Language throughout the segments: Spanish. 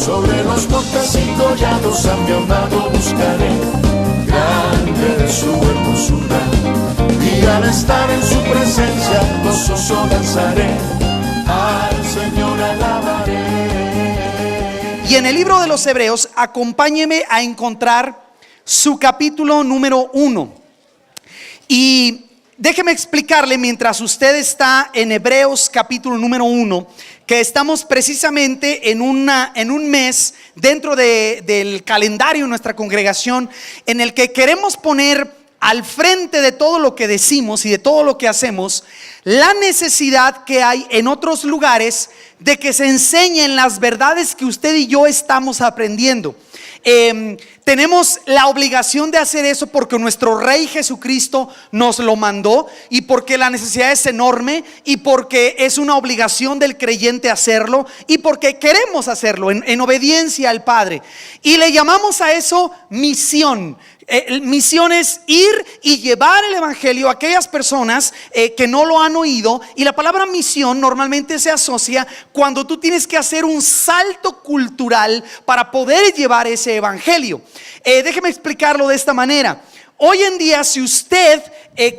Sobre los montes y collados a mi amado buscaré. Grande es su hermosura, y al estar en su presencia gozoso danzaré. Al Señor alabaré. Y en el libro de los Hebreos, acompáñeme a encontrar su capítulo número 1. Y déjeme explicarle, mientras usted está en Hebreos capítulo número 1, que estamos precisamente en un mes dentro del calendario de nuestra congregación, en el que queremos poner al frente de todo lo que decimos y de todo lo que hacemos la necesidad que hay en otros lugares de que se enseñen las verdades que usted y yo estamos aprendiendo. Tenemos la obligación de hacer eso porque nuestro Rey Jesucristo nos lo mandó, y porque la necesidad es enorme, y porque es una obligación del creyente hacerlo, y porque queremos hacerlo en obediencia al Padre. Y le llamamos a eso misión. Misión es ir y llevar el evangelio a aquellas personas que no lo han oído. Y la palabra misión normalmente se asocia cuando tú tienes que hacer un salto cultural para poder llevar ese evangelio. Déjeme explicarlo de esta manera. Hoy en día, si usted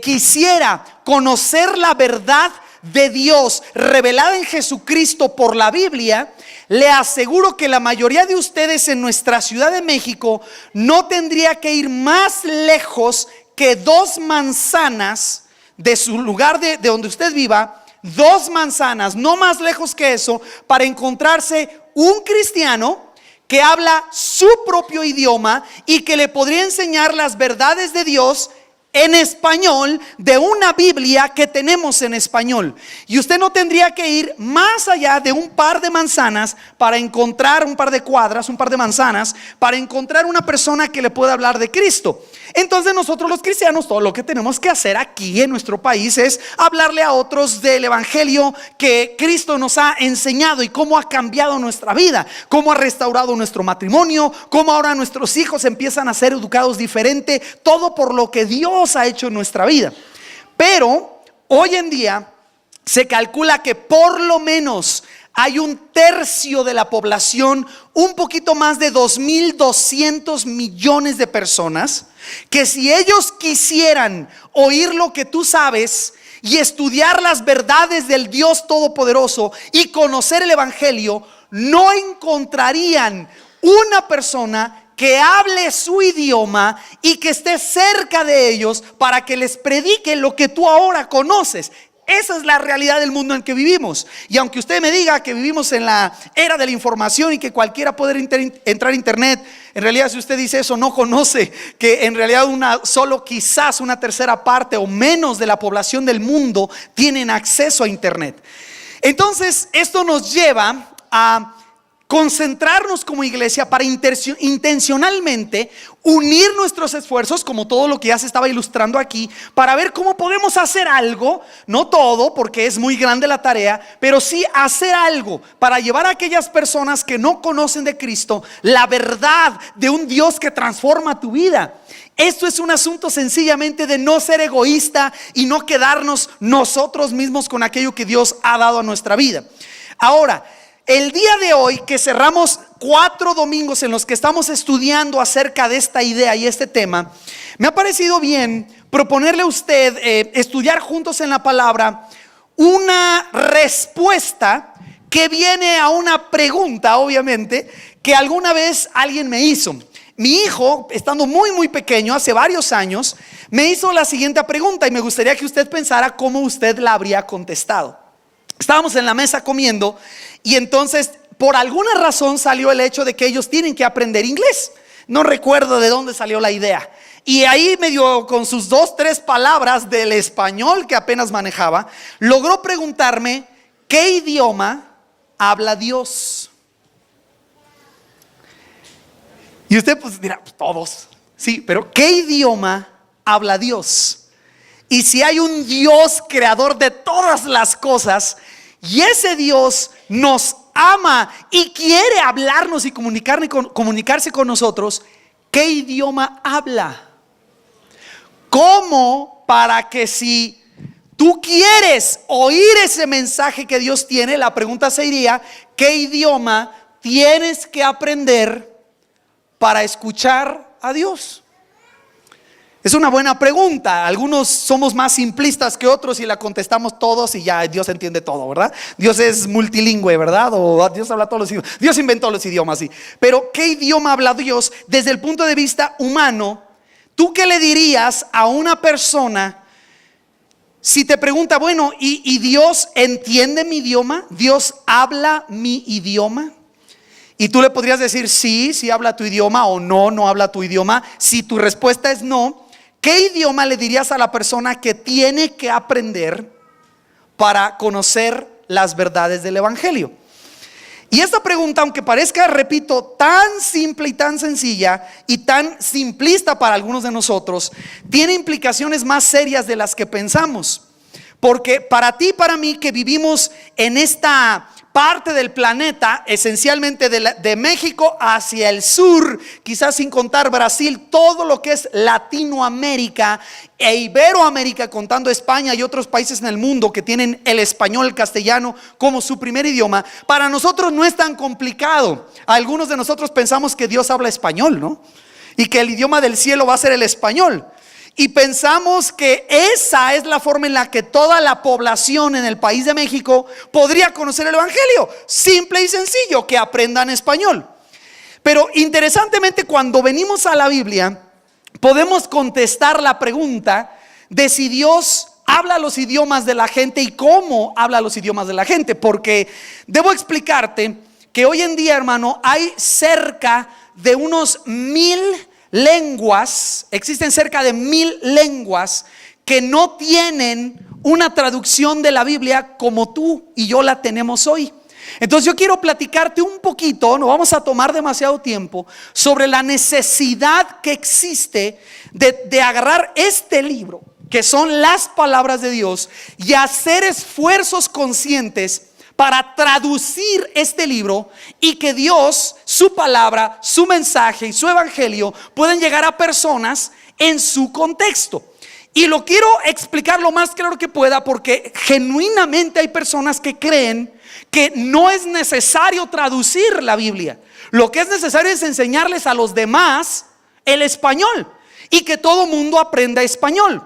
quisiera conocer la verdad de Dios revelada en Jesucristo por la Biblia, le aseguro que la mayoría de ustedes en nuestra Ciudad de México no tendría que ir más lejos que 2 manzanas de su lugar de donde usted viva, 2 manzanas, no más lejos que eso, para encontrarse un cristiano que habla su propio idioma y que le podría enseñar las verdades de Dios en español, de una Biblia que tenemos en español. Y usted no tendría que ir más allá de un par de manzanas para encontrar, un par de cuadras, un par de manzanas, para encontrar una persona que le pueda hablar de Cristo. Entonces nosotros los cristianos, todo lo que tenemos que hacer aquí en nuestro país es hablarle a otros del evangelio que Cristo nos ha enseñado y cómo ha cambiado nuestra vida, cómo ha restaurado nuestro matrimonio, cómo ahora nuestros hijos empiezan a ser educados diferente, todo por lo que Dios ha hecho en nuestra vida. Pero hoy en día se calcula que por lo menos hay 1/3 de la población, un poquito más de 2.200 millones de personas, que si ellos quisieran oír lo que tú sabes y estudiar las verdades del Dios Todopoderoso y conocer el evangelio, no encontrarían una persona que hable su idioma y que esté cerca de ellos para que les predique lo que tú ahora conoces. Esa es la realidad del mundo en que vivimos. Y aunque usted me diga que vivimos en la era de la información y que cualquiera puede entrar a internet, en realidad, si usted dice eso, no conoce que en realidad solo quizás una 1/3 parte o menos de la población del mundo tienen acceso a internet. Entonces esto nos lleva a concentrarnos como iglesia para intencionalmente unir nuestros esfuerzos, como todo lo que ya se estaba ilustrando aquí, para ver cómo podemos hacer algo, no todo porque es muy grande la tarea, pero sí hacer algo para llevar a aquellas personas que no conocen de Cristo la verdad de un Dios que transforma tu vida. Esto es un asunto sencillamente de no ser egoísta y no quedarnos nosotros mismos con aquello que Dios ha dado a nuestra vida. Ahora, el día de hoy, que cerramos 4 domingos en los que estamos estudiando acerca de esta idea y este tema, me ha parecido bien proponerle a usted estudiar juntos en la palabra una respuesta que viene a una pregunta, obviamente, que alguna vez alguien me hizo. Mi hijo, estando muy pequeño, hace varios años, me hizo la siguiente pregunta y me gustaría que usted pensara cómo usted la habría contestado. Estábamos en la mesa comiendo y entonces por alguna razón salió el hecho de que ellos tienen que aprender inglés. No recuerdo de dónde salió la idea. Y ahí medio con sus 2-3 palabras del español que apenas manejaba, logró preguntarme: ¿qué idioma habla Dios? Y usted pues dirá, pues todos. Sí, pero ¿qué idioma habla Dios? Y si hay un Dios creador de todas las cosas, y ese Dios nos ama y quiere hablarnos y comunicarse con nosotros, ¿qué idioma habla? ¿Cómo para que si tú quieres oír ese mensaje que Dios tiene, la pregunta sería: ¿qué idioma tienes que aprender para escuchar a Dios? Es una buena pregunta. Algunos somos más simplistas que otros y la contestamos todos y ya Dios entiende todo, ¿verdad? Dios es multilingüe, ¿verdad? O Dios habla todos los idiomas. Dios inventó los idiomas, sí. Pero ¿qué idioma habla Dios desde el punto de vista humano? ¿Tú qué le dirías a una persona si te pregunta, bueno, ¿y Dios entiende mi idioma? ¿Dios habla mi idioma? Y tú le podrías decir sí, sí habla tu idioma, o no, no habla tu idioma. Si tu respuesta es no, ¿qué idioma le dirías a la persona que tiene que aprender para conocer las verdades del Evangelio? Y esta pregunta, aunque parezca, repito, tan simple y tan sencilla y tan simplista para algunos de nosotros, tiene implicaciones más serias de las que pensamos. Porque para ti y para mí, que vivimos en esta parte del planeta, esencialmente de México hacia el sur, quizás sin contar Brasil, todo lo que es Latinoamérica e Iberoamérica, contando España y otros países en el mundo que tienen el español, el castellano como su primer idioma, para nosotros no es tan complicado. Algunos de nosotros pensamos que Dios habla español, ¿no? Y que el idioma del cielo va a ser el español. Y pensamos que esa es la forma en la que toda la población en el país de México podría conocer el Evangelio. Simple y sencillo, que aprendan español. Pero interesantemente, cuando venimos a la Biblia, podemos contestar la pregunta de si Dios habla los idiomas de la gente y cómo habla los idiomas de la gente. Porque debo explicarte que hoy en día, hermano, hay cerca de unos 1000 lenguas, existen cerca de 1000 lenguas que no tienen una traducción de la Biblia como tú y yo la tenemos hoy. Entonces yo quiero platicarte un poquito, no vamos a tomar demasiado tiempo, sobre la necesidad que existe de agarrar este libro, que son las palabras de Dios, y hacer esfuerzos conscientes para traducir este libro y que Dios, su palabra, su mensaje y su evangelio pueden llegar a personas en su contexto. Y lo quiero explicar lo más claro que pueda, porque genuinamente hay personas que creen que no es necesario traducir la Biblia. Lo que es necesario es enseñarles a los demás el español y que todo mundo aprenda español.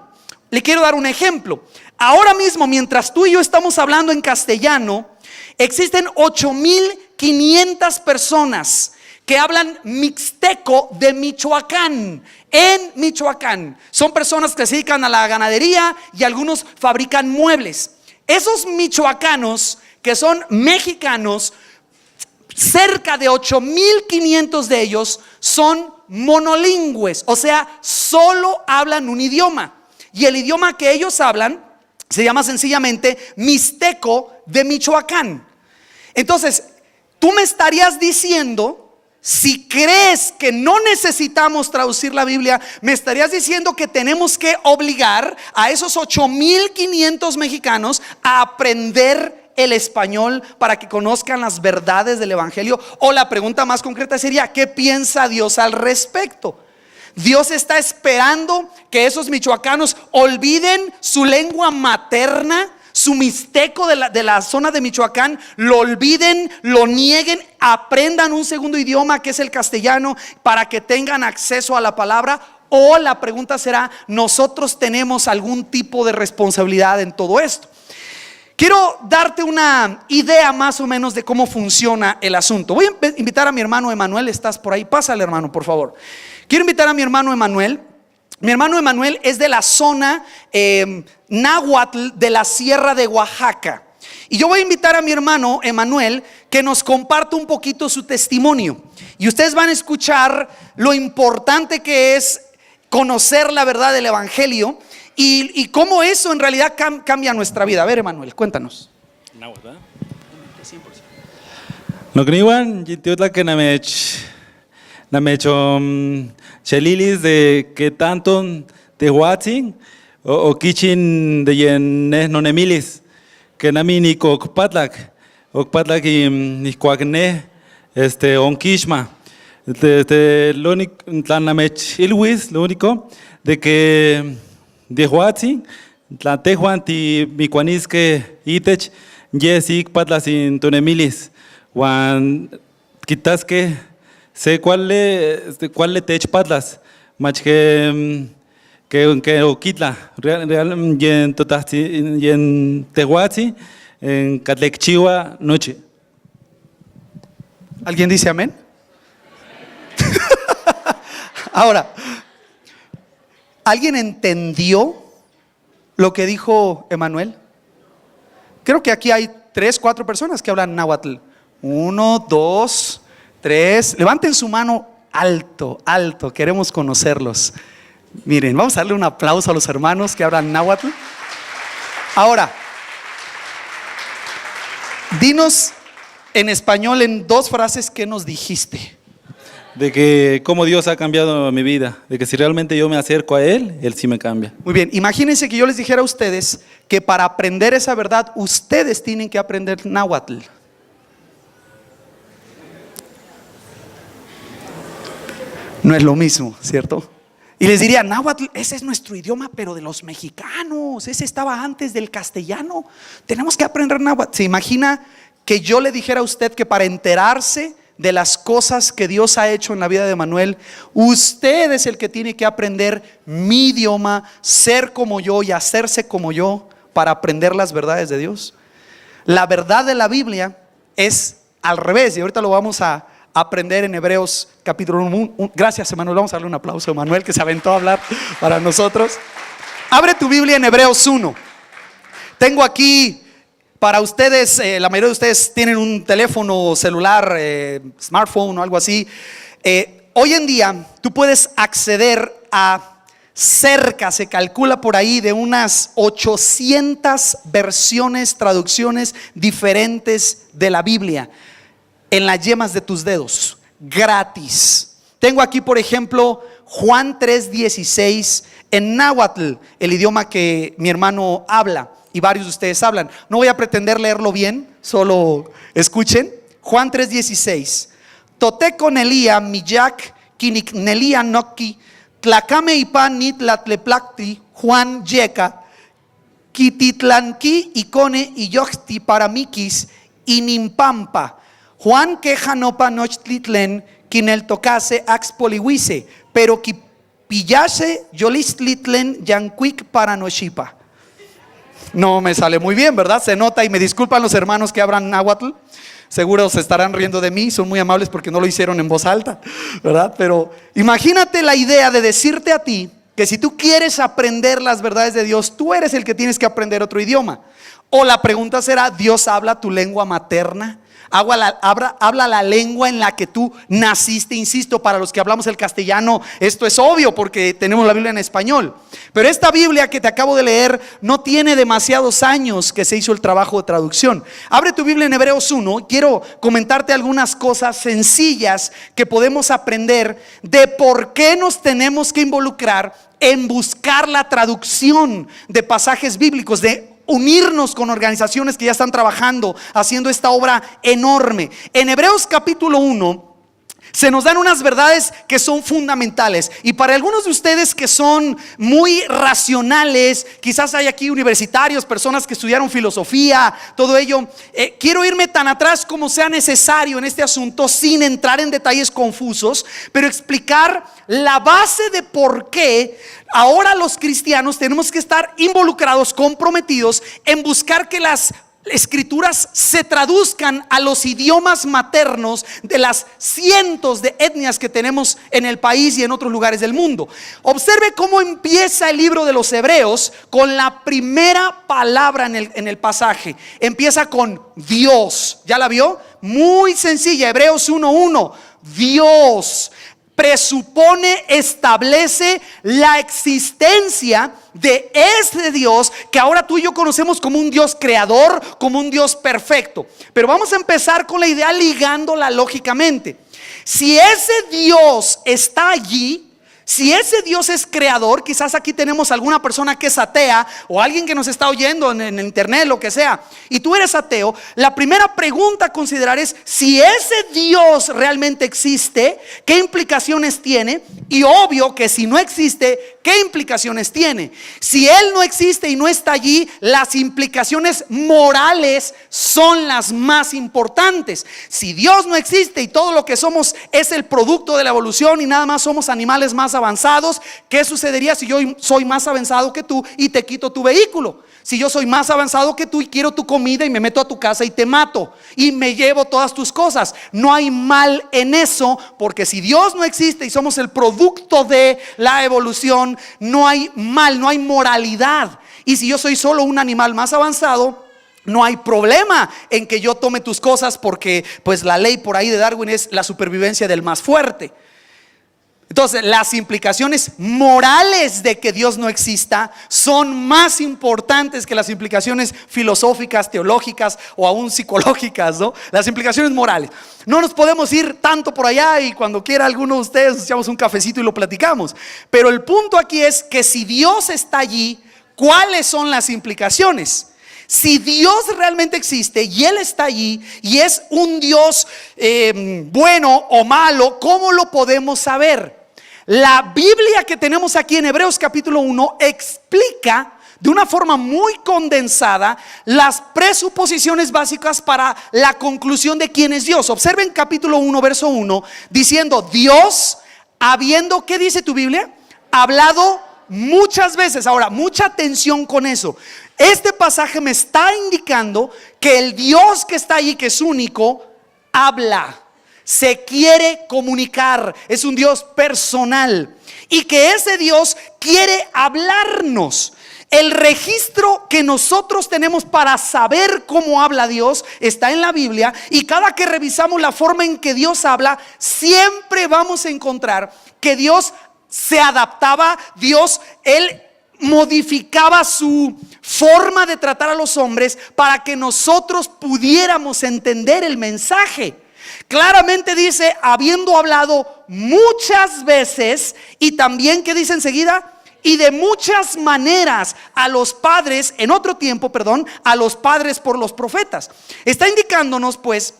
Le quiero dar un ejemplo. Ahora mismo, mientras tú y yo estamos hablando en castellano, existen 8500 personas que hablan mixteco de Michoacán. En Michoacán son personas que se dedican a la ganadería y algunos fabrican muebles. Esos michoacanos, que son mexicanos, cerca de 8500 de ellos son monolingües, o sea, solo hablan un idioma. Y el idioma que ellos hablan se llama sencillamente mixteco de Michoacán. Entonces, tú me estarías diciendo, si crees que no necesitamos traducir la Biblia, me estarías diciendo que tenemos que obligar a esos 8500 mexicanos a aprender el español para que conozcan las verdades del evangelio. O la pregunta más concreta sería, ¿qué piensa Dios al respecto? Dios está esperando que esos michoacanos olviden su lengua materna, su mixteco de la zona de Michoacán, lo olviden, lo nieguen, aprendan un segundo idioma que es el castellano para que tengan acceso a la palabra. O la pregunta será, ¿nosotros tenemos algún tipo de responsabilidad en todo esto? Quiero darte una idea más o menos de cómo funciona el asunto. Voy a invitar a mi hermano Emanuel. ¿Estás por ahí? Pásale, hermano, por favor. Quiero invitar a mi hermano Emanuel. Mi hermano Emanuel es de la zona náhuatl de la Sierra de Oaxaca. Y yo voy a invitar a mi hermano Emanuel que nos comparta un poquito su testimonio. Y ustedes van a escuchar lo importante que es conocer la verdad del evangelio y cómo eso en realidad cambia nuestra vida. A ver, Emanuel, cuéntanos. Nokniwan, yitiutla que namechom chelilis de que tanto de huatzin o kichin de yen nonemilis que nami ni okpatlak y ni cuagne onkishma lo único tlan namech ilwis, lo único de que de huatzin tlan tejuan ti micuanis que itech yesik patla sin tonemilis wan Quizás que sé cuál le te patlas, más que oquitla, real, y en totasti, y en tehuatzi, en catlexchiwa noche. ¿Alguien dice amén? Ahora, ¿alguien entendió lo que dijo Emanuel? Creo que aquí hay 3, 4 personas que hablan náhuatl. 1, 2, 3. Levanten su mano alto, alto. Queremos conocerlos. Miren, vamos a darle un aplauso a los hermanos que hablan náhuatl. Ahora, dinos en español en 2 frases qué nos dijiste. De que cómo Dios ha cambiado mi vida, de que si realmente yo me acerco a Él, Él sí me cambia. Muy bien, imagínense que yo les dijera a ustedes que para aprender esa verdad, ustedes tienen que aprender náhuatl. No es lo mismo, ¿cierto? Y les diría, náhuatl, ese es nuestro idioma, pero de los mexicanos, ese estaba antes del castellano. Tenemos que aprender náhuatl. ¿Se imagina que yo le dijera a usted que para enterarse de las cosas que Dios ha hecho en la vida de Manuel, usted es el que tiene que aprender mi idioma, ser como yo y hacerse como yo para aprender las verdades de Dios? La verdad de la Biblia es al revés, y ahorita lo vamos a aprender en Hebreos capítulo 1. Gracias, Emanuel. Vamos a darle un aplauso a Emanuel, que se aventó a hablar para nosotros. Abre tu Biblia en Hebreos 1. Tengo aquí para ustedes, la mayoría de ustedes tienen un teléfono celular, smartphone o algo así. Hoy en día tú puedes acceder a cerca, se calcula por ahí, de unas 800 versiones, traducciones diferentes de la Biblia en las yemas de tus dedos, gratis. Tengo aquí, por ejemplo, Juan 3:16 en náhuatl, el idioma que mi hermano habla y varios de ustedes hablan. No voy a pretender leerlo bien, solo escuchen. Juan 3:16. Toteco nelia miyak kinik nelia noki tlacame ipan nitlatleplacti Juan yeca kititlanki icone y yoxti paramikis inimpampa Juan queja no panochtitlen quinel tocase axpolihuise pero que pillase yolistlitlen yanquic paranoshipa. No me sale muy bien, ¿verdad? Se nota, y me disculpan los hermanos que hablan náhuatl. Seguro se estarán riendo de mí, son muy amables porque no lo hicieron en voz alta, ¿verdad? Pero imagínate la idea de decirte a ti que si tú quieres aprender las verdades de Dios, tú eres el que tienes que aprender otro idioma. O la pregunta será, ¿Dios habla tu lengua materna? Habla la lengua en la que tú naciste. Insisto, para los que hablamos el castellano, esto es obvio porque tenemos la Biblia en español. Pero esta Biblia que te acabo de leer no tiene demasiados años que se hizo el trabajo de traducción. Abre tu Biblia en Hebreos 1. Quiero comentarte algunas cosas sencillas que podemos aprender de por qué nos tenemos que involucrar en buscar la traducción de pasajes bíblicos, de unirnos con organizaciones que ya están trabajando, haciendo esta obra enorme. En Hebreos capítulo 1 se nos dan unas verdades que son fundamentales, y para algunos de ustedes que son muy racionales, quizás hay aquí universitarios, personas que estudiaron filosofía, todo ello, quiero irme tan atrás como sea necesario en este asunto, sin entrar en detalles confusos, pero explicar la base de por qué ahora los cristianos tenemos que estar involucrados, comprometidos en buscar que las escrituras se traduzcan a los idiomas maternos de las cientos de etnias que tenemos en el país y en otros lugares del mundo. Observe cómo empieza el libro de los Hebreos con la primera palabra en el pasaje. Empieza con Dios. ¿Ya la vio? Muy sencilla. Hebreos 1:1. Dios presupone, establece la existencia de este Dios que ahora tú y yo conocemos como un Dios creador, como un Dios perfecto. Pero vamos a empezar con la idea ligándola lógicamente. Si ese Dios está allí, Si ese Dios es creador, quizás aquí tenemos alguna persona que es atea o alguien que nos está oyendo en internet, lo que sea, y tú eres ateo, la primera pregunta a considerar es si ese Dios realmente existe, ¿qué implicaciones tiene? Y obvio que si no existe, ¿qué implicaciones tiene? Si Él no existe y no está allí, las implicaciones morales son las más importantes. Si Dios no existe y todo lo que somos es el producto de la evolución y nada más somos animales más avanzados, ¿qué sucedería si yo soy más avanzado que tú y te quito tu vehículo? Si yo soy más avanzado que tú y quiero tu comida y me meto a tu casa y te mato y me llevo todas tus cosas, no hay mal en eso, porque si Dios no existe y somos el producto de la evolución, no hay mal, no hay moralidad. Y si yo soy solo un animal más avanzado, no hay problema en que yo tome tus cosas, porque pues la ley por ahí de Darwin es la supervivencia del más fuerte. Entonces, las implicaciones morales de que Dios no exista son más importantes que las implicaciones filosóficas, teológicas o aún psicológicas, ¿no? Las implicaciones morales. No nos podemos ir tanto por allá y cuando quiera alguno de ustedes nos echamos un cafecito y lo platicamos. Pero el punto aquí es que si Dios está allí, ¿cuáles son las implicaciones? Si Dios realmente existe y Él está allí y es un Dios bueno o malo, ¿cómo lo podemos saber? La Biblia que tenemos aquí en Hebreos capítulo 1 explica de una forma muy condensada las presuposiciones básicas para la conclusión de quién es Dios. Observen capítulo 1 verso 1 diciendo: Dios, habiendo, ¿qué dice tu Biblia? Hablado muchas veces. Ahora, mucha atención con eso. Este pasaje me está indicando que el Dios que está allí, que es único, habla. Se quiere comunicar, es un Dios personal y que ese Dios quiere hablarnos. El registro que nosotros tenemos para saber cómo habla Dios está en la Biblia, y cada que revisamos la forma en que Dios habla, siempre vamos a encontrar que Dios se adaptaba, Él modificaba su forma de tratar a los hombres para que nosotros pudiéramos entender el mensaje. Claramente dice, habiendo hablado muchas veces, y también, ¿qué dice enseguida? Y de muchas maneras a los padres, en otro tiempo, a los padres por los profetas. Está indicándonos pues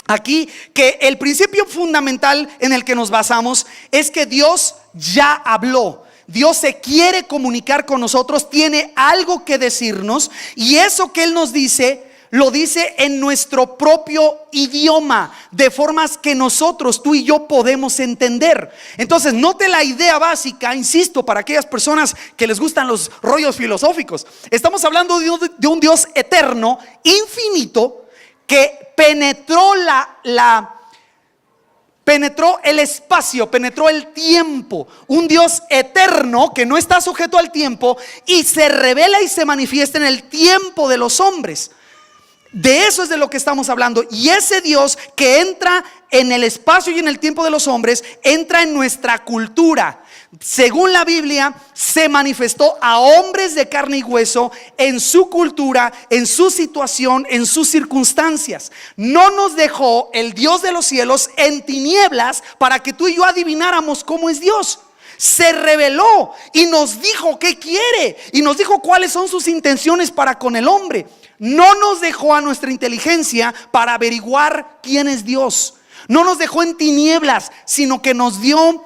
aquí que el principio fundamental en el que nos basamos es que Dios ya habló. Dios se quiere comunicar con nosotros, tiene algo que decirnos, y eso que Él nos dice, lo dice en nuestro propio idioma, de formas que nosotros, tú y yo, podemos entender. Entonces, note la idea básica, insisto, para aquellas personas que les gustan los rollos filosóficos. Estamos hablando de un Dios eterno, infinito, que penetró penetró el espacio, penetró el tiempo. Un Dios eterno que no está sujeto al tiempo y se revela y se manifiesta en el tiempo de los hombres. De eso es de lo que estamos hablando. Y ese Dios que entra en el espacio y en el tiempo de los hombres, entra en nuestra cultura. Según la Biblia, se manifestó a hombres de carne y hueso en su cultura, en su situación, en sus circunstancias. No nos dejó el Dios de los cielos en tinieblas para que tú y yo adivináramos cómo es Dios. Se reveló y nos dijo qué quiere, y nos dijo cuáles son sus intenciones para con el hombre. No nos dejó a nuestra inteligencia para averiguar quién es Dios. No nos dejó en tinieblas, sino que nos dio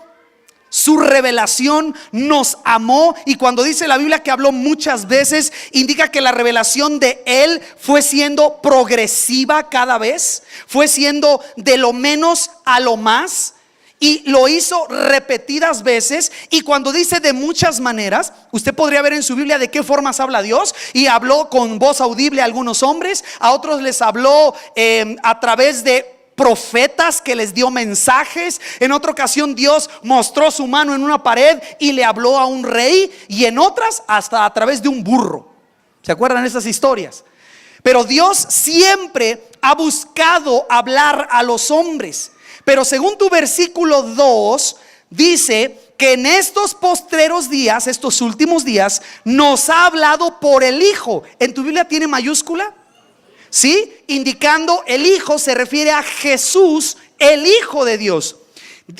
su revelación, nos amó. Y cuando dice la Biblia que habló muchas veces, indica que la revelación de Él fue siendo progresiva cada vez, fue siendo de lo menos a lo más. Y lo hizo repetidas veces. Y cuando dice de muchas maneras, usted podría ver en su Biblia de qué formas habla Dios. Y habló con voz audible a algunos hombres, a otros les habló a través de profetas que les dio mensajes. En otra ocasión Dios mostró su mano en una pared y le habló a un rey, y en otras hasta a través de un burro. ¿Se acuerdan esas historias? Pero Dios siempre ha buscado hablar a los hombres. Pero según tu versículo 2 dice que en estos postreros días, estos últimos días, nos ha hablado por el Hijo. ¿En tu Biblia tiene mayúscula? ¿Sí? Indicando el Hijo se refiere a Jesús, el Hijo de Dios.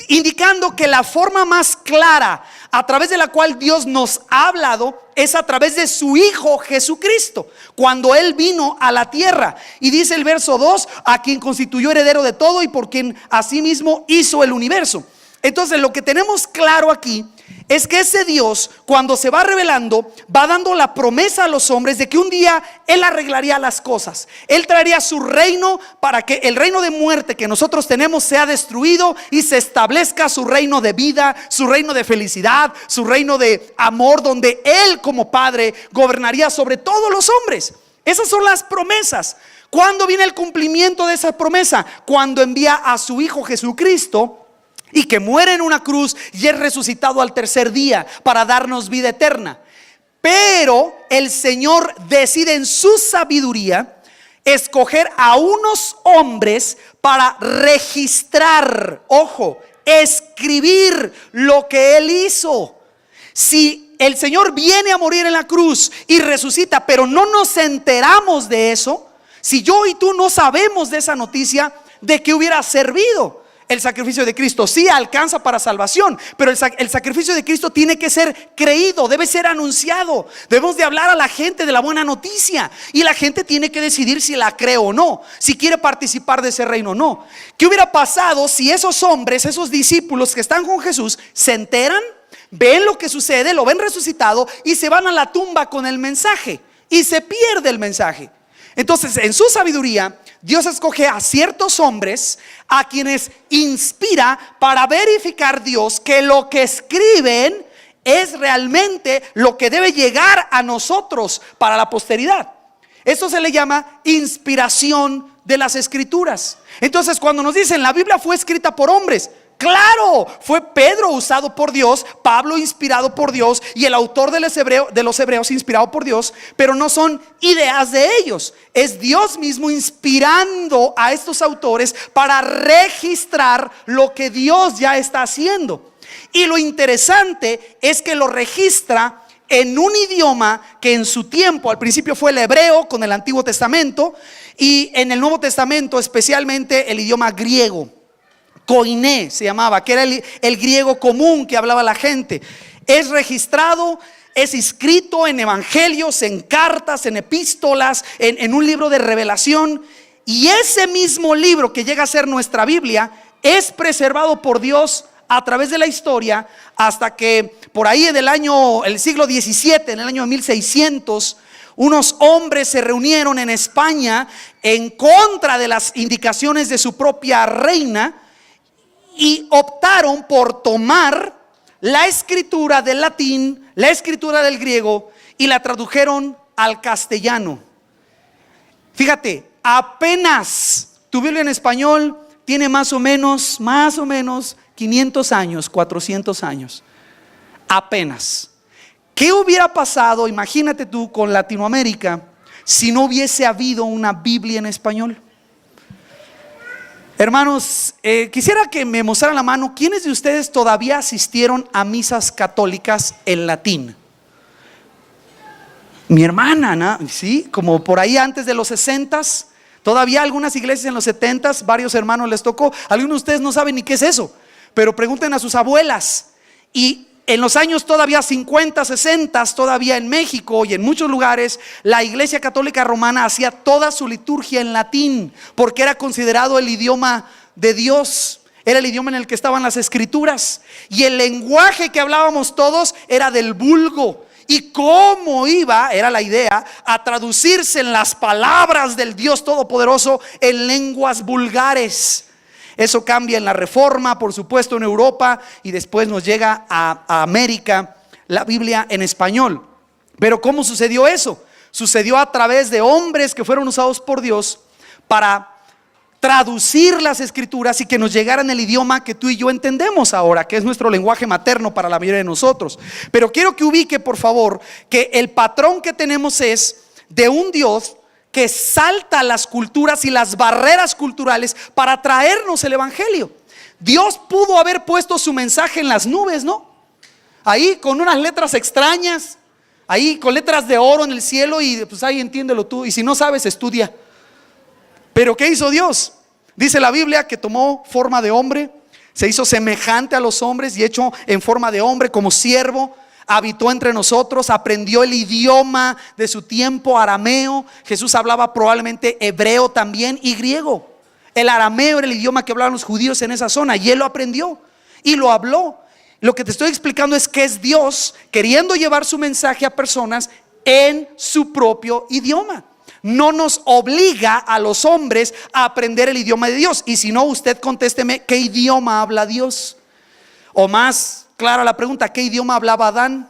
Indicando que la forma más clara a través de la cual Dios nos ha hablado es a través de su Hijo Jesucristo, cuando Él vino a la tierra. Y dice el verso 2, a quien constituyó heredero de todo y por quien asimismo hizo el universo. Entonces lo que tenemos claro aquí es que ese Dios, cuando se va revelando, va dando la promesa a los hombres de que un día Él arreglaría las cosas. Él traería su reino para que el reino de muerte que nosotros tenemos sea destruido y se establezca su reino de vida, su reino de felicidad, su reino de amor, donde Él como Padre gobernaría sobre todos los hombres. Esas son las promesas. ¿Cuándo viene el cumplimiento de esa promesa? Cuando envía a su Hijo Jesucristo, y que muere en una cruz y es resucitado al tercer día para darnos vida eterna. Pero el Señor decide en su sabiduría escoger a unos hombres para registrar, ojo, escribir lo que Él hizo. Si el Señor viene a morir en la cruz y resucita, pero no nos enteramos de eso, si yo y tú no sabemos de esa noticia, ¿de qué hubiera servido? El sacrificio de Cristo sí alcanza para salvación, pero el sacrificio de Cristo tiene que ser creído, debe ser anunciado. Debemos de hablar a la gente de la buena noticia y la gente tiene que decidir si la cree o no, si quiere participar de ese reino o no. ¿Qué hubiera pasado si esos hombres, esos discípulos que están con Jesús, se enteran, ven lo que sucede, lo ven resucitado y se van a la tumba con el mensaje y se pierde el mensaje? Entonces, en su sabiduría, Dios escoge a ciertos hombres a quienes inspira para verificar Dios que lo que escriben es realmente lo que debe llegar a nosotros para la posteridad. Esto se le llama inspiración de las Escrituras. Entonces, cuando nos dicen la Biblia fue escrita por hombres, claro, fue Pedro usado por Dios, Pablo inspirado por Dios y el autor de los Hebreos inspirado por Dios, pero no son ideas de ellos. Es Dios mismo inspirando a estos autores para registrar lo que Dios ya está haciendo. Y lo interesante es que lo registra en un idioma que en su tiempo, al principio fue el hebreo con el Antiguo Testamento, y en el Nuevo Testamento especialmente el idioma griego. Koiné se llamaba, que era el griego común que hablaba la gente. Es registrado, es escrito en evangelios, en cartas, en epístolas, en un libro de revelación. Y ese mismo libro que llega a ser nuestra Biblia es preservado por Dios a través de la historia hasta que por ahí en el siglo XVII, en el año 1600, unos hombres se reunieron en España en contra de las indicaciones de su propia reina y optaron por tomar la escritura del latín, la escritura del griego y la tradujeron al castellano. Fíjate, apenas tu Biblia en español tiene más o menos 500 años, 400 años. Apenas. ¿Qué hubiera pasado, imagínate tú, con Latinoamérica si no hubiese habido una Biblia en español? Hermanos, quisiera que me mostraran la mano. ¿Quiénes de ustedes todavía asistieron a misas católicas en latín? Mi hermana, ¿no? Sí, como por ahí antes de los 60s. Todavía algunas iglesias en los 70s, varios hermanos les tocó. Algunos de ustedes no saben ni qué es eso, pero pregunten a sus abuelas. Y en los años todavía 50, 60, todavía en México y en muchos lugares, la Iglesia Católica Romana hacía toda su liturgia en latín, porque era considerado el idioma de Dios, era el idioma en el que estaban las escrituras, y el lenguaje que hablábamos todos era del vulgo. Y cómo era la idea, a traducirse en las palabras del Dios Todopoderoso en lenguas vulgares. Eso cambia en la Reforma, por supuesto, en Europa, y después nos llega a América la Biblia en español. Pero ¿cómo sucedió eso? Sucedió a través de hombres que fueron usados por Dios para traducir las escrituras y que nos llegaran el idioma que tú y yo entendemos ahora, que es nuestro lenguaje materno para la mayoría de nosotros. Pero quiero que ubique, por favor, que el patrón que tenemos es de un Dios que salta las culturas y las barreras culturales para traernos el evangelio. Dios pudo haber puesto su mensaje en las nubes, ¿no? Ahí con unas letras extrañas, ahí con letras de oro en el cielo, y pues ahí entiéndelo tú, y si no sabes, estudia. Pero ¿qué hizo Dios? Dice la Biblia que tomó forma de hombre, Se hizo semejante a los hombres y hecho en forma de hombre como siervo. Habitó entre nosotros, aprendió el idioma de su tiempo, arameo. Jesús hablaba probablemente hebreo también y griego. El arameo era el idioma que hablaban los judíos en esa zona y él lo aprendió y lo habló. Lo que te estoy explicando es que es Dios queriendo llevar su mensaje a personas en su propio idioma. No nos obliga a los hombres a aprender el idioma de Dios. Y si no, usted contésteme, ¿qué idioma habla Dios? O más clara la pregunta, ¿qué idioma hablaba Adán?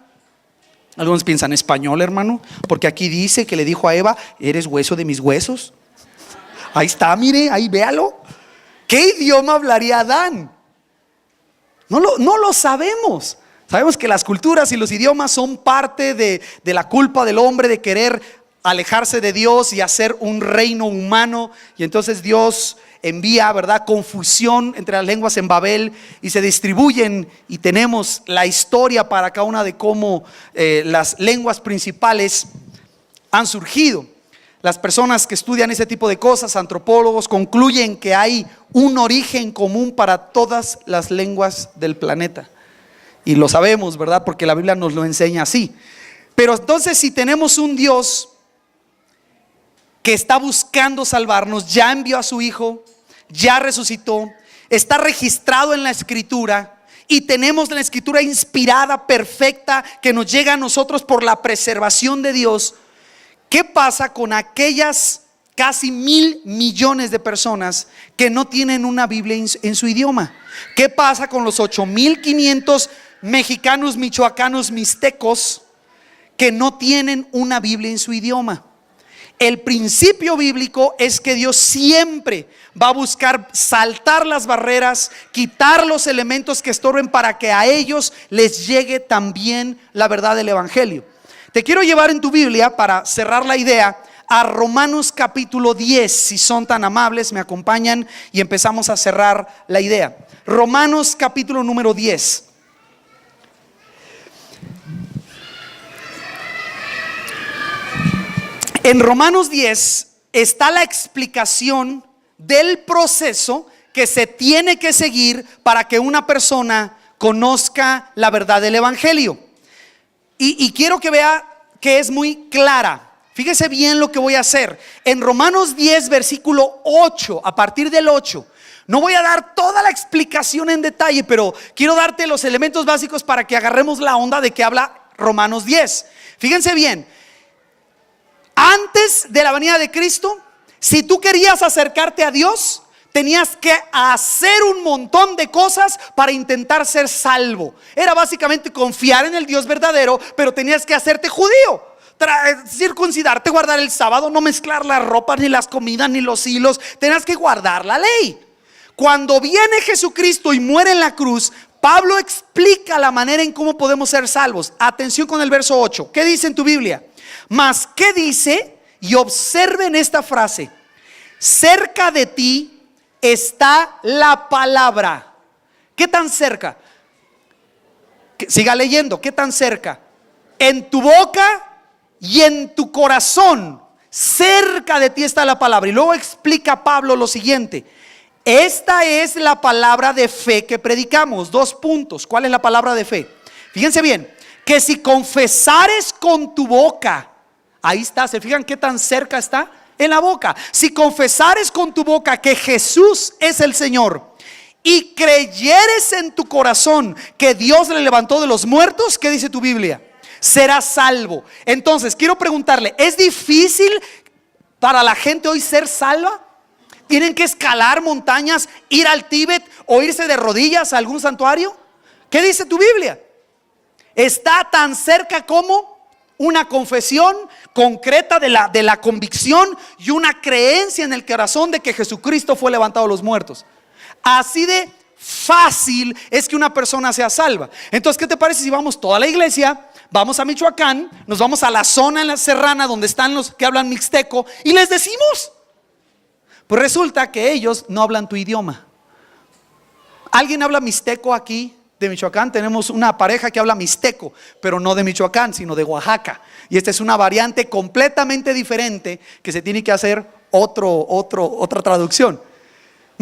Algunos piensan español, hermano, porque aquí dice que le dijo a Eva, eres hueso de mis huesos. Ahí está, mire, ahí véalo. ¿Qué idioma hablaría Adán? No lo sabemos. Sabemos que las culturas y los idiomas son parte de la culpa del hombre de querer alejarse de Dios y hacer un reino humano. Y entonces Dios envía, ¿verdad?, confusión entre las lenguas en Babel y se distribuyen. Y tenemos la historia para cada una de cómo las lenguas principales han surgido. Las personas que estudian ese tipo de cosas, antropólogos, concluyen que hay un origen común para todas las lenguas del planeta. Y lo sabemos, ¿verdad? Porque la Biblia nos lo enseña así. Pero entonces, si tenemos un Dios que está buscando salvarnos, ya envió a su Hijo, ya resucitó, está registrado en la Escritura, y tenemos la Escritura inspirada, perfecta, que nos llega a nosotros por la preservación de Dios. ¿Qué pasa con aquellas casi 1,000 millones de personas que no tienen una Biblia en su idioma? ¿Qué pasa con los 8,500 mexicanos, michoacanos, mixtecos que no tienen una Biblia en su idioma? El principio bíblico es que Dios siempre va a buscar saltar las barreras, quitar los elementos que estorben para que a ellos les llegue también la verdad del evangelio. Te quiero llevar en tu Biblia, para cerrar la idea, a Romanos capítulo 10. Si son tan amables, me acompañan y empezamos a cerrar la idea. Romanos capítulo número 10. En Romanos 10 está la explicación del proceso que se tiene que seguir para que una persona conozca la verdad del evangelio. Y quiero que vea que es muy clara. Fíjese bien lo que voy a hacer. En Romanos 10, versículo 8, a partir del 8, no voy a dar toda la explicación en detalle, pero quiero darte los elementos básicos para que agarremos la onda de que habla Romanos 10. Fíjense bien. Antes de la venida de Cristo, si tú querías acercarte a Dios, tenías que hacer un montón de cosas para intentar ser salvo. Era básicamente confiar en el Dios verdadero, pero tenías que hacerte judío, circuncidarte, guardar el sábado, no mezclar las ropas, ni las comidas, ni los hilos. Tenías que guardar la ley. Cuando viene Jesucristo y muere en la cruz, Pablo explica la manera en cómo podemos ser salvos. Atención con el verso 8. ¿Qué dice en tu Biblia? Mas, ¿qué dice? Y observen esta frase: cerca de ti está la palabra. ¿Qué tan cerca? Siga leyendo. ¿Qué tan cerca? En tu boca y en tu corazón. Cerca de ti está la palabra. Y luego explica Pablo lo siguiente: esta es la palabra de fe que predicamos. 2 puntos. ¿Cuál es la palabra de fe? Fíjense bien, que si confesares con tu boca, ahí está, ¿se fijan qué tan cerca está? En la boca. Si confesares con tu boca que Jesús es el Señor y creyeres en tu corazón que Dios le levantó de los muertos, ¿qué dice tu Biblia? Serás salvo. Entonces quiero preguntarle, ¿es difícil para la gente hoy ser salva? ¿Tienen que escalar montañas, ir al Tíbet o irse de rodillas a algún santuario? ¿Qué dice tu Biblia? Está tan cerca como una confesión concreta de la convicción y una creencia en el corazón de que Jesucristo fue levantado de los muertos. Así de fácil es que una persona sea salva. Entonces, ¿qué te parece si vamos toda la iglesia? Vamos a Michoacán, nos vamos a la zona en la serrana donde están los que hablan mixteco y les decimos. Pues resulta que ellos no hablan tu idioma. ¿Alguien habla mixteco aquí de Michoacán? Tenemos una pareja que habla mixteco, pero no de Michoacán, sino de Oaxaca. Y esta es una variante completamente diferente que se tiene que hacer otra traducción.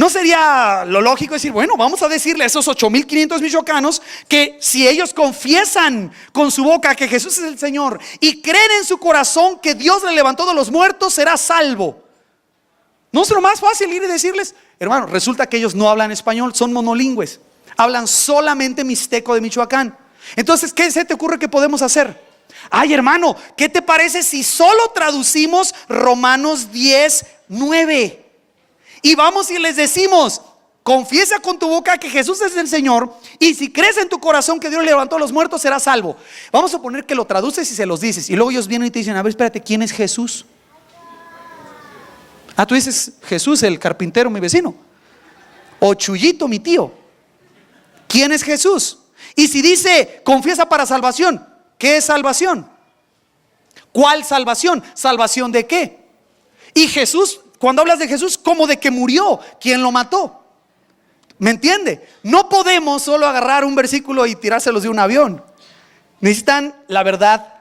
¿No sería lo lógico decir, bueno, vamos a decirle a esos 8,500 michoacanos que si ellos confiesan con su boca que Jesús es el Señor y creen en su corazón que Dios le levantó de los muertos, será salvo? ¿No es lo más fácil ir y decirles? Hermano, resulta que ellos no hablan español, son monolingües, hablan solamente mixteco de Michoacán. Entonces, ¿qué se te ocurre que podemos hacer? Ay, hermano, ¿qué te parece si solo traducimos Romanos 10:9? Y vamos y les decimos, confiesa con tu boca que Jesús es el Señor, y si crees en tu corazón que Dios le levantó a los muertos, serás salvo. Vamos a poner que lo traduces y se los dices, y luego ellos vienen y te dicen, a ver, espérate, ¿quién es Jesús? Ah, tú dices, Jesús, el carpintero, mi vecino, o Chuyito, mi tío. ¿Quién es Jesús? Y si dice, confiesa para salvación, ¿qué es salvación? ¿Cuál salvación? ¿Salvación de qué? Y Jesús, cuando hablas de Jesús, como de que murió, ¿quién lo mató? ¿Me entiende? No podemos solo agarrar un versículo y tirárselos de un avión. Necesitan la verdad